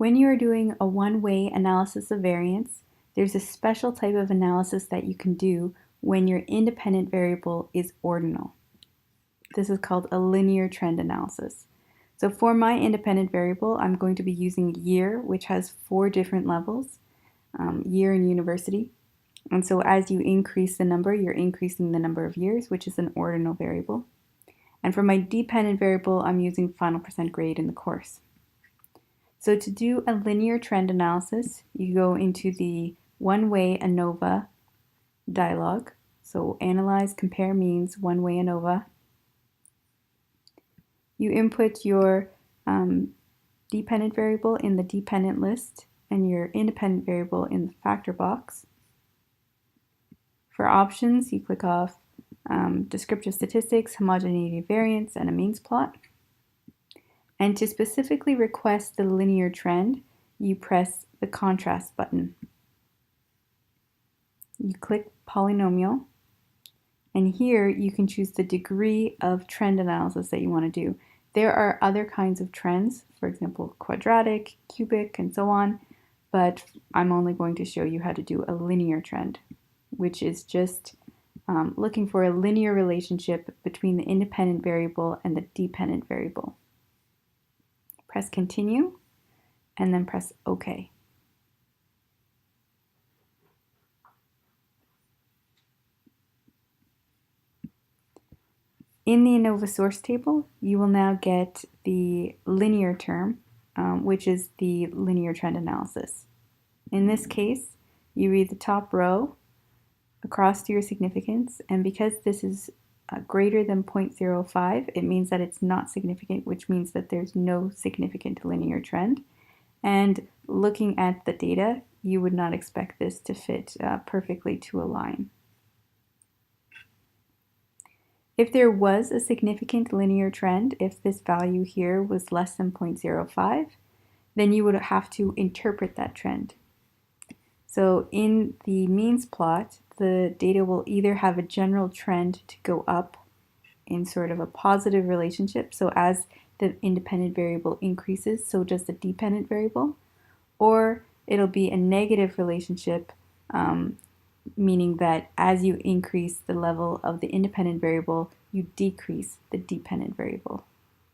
When you are doing a one-way analysis of variance, there's a special type of analysis that you can do when your independent variable is ordinal. This is called a linear trend analysis. So for my independent variable, I'm going to be using year, which has 4 different levels, year in university. And so as you increase the number, you're increasing the number of years, which is an ordinal variable. And for my dependent variable, I'm using final percent grade in the course. So to do a linear trend analysis, you go into the one-way ANOVA dialog. So analyze, compare means, one-way ANOVA. You input your dependent variable in the dependent list and your independent variable in the factor box. For options, you click off descriptive statistics, homogeneity variance, and a means plot. And to specifically request the linear trend, you press the contrast button. You click polynomial, and here you can choose the degree of trend analysis that you want to do. There are other kinds of trends, for example, quadratic, cubic, and so on, but I'm only going to show you how to do a linear trend, which is just looking for a linear relationship between the independent variable and the dependent variable. Press continue, and then press OK. In the ANOVA source table, you will now get the linear term, which is the linear trend analysis. In this case, you read the top row across to your significance, and because this is greater than 0.05, it means that it's not significant, which means that there's no significant linear trend. And looking at the data, you would not expect this to fit perfectly to a line. If there was a significant linear trend, if this value here was less than 0.05, then you would have to interpret that trend. So in the means plot, the data will either have a general trend to go up in sort of a positive relationship, so as the independent variable increases, so does the dependent variable, or it'll be a negative relationship, meaning that as you increase the level of the independent variable, you decrease the dependent variable.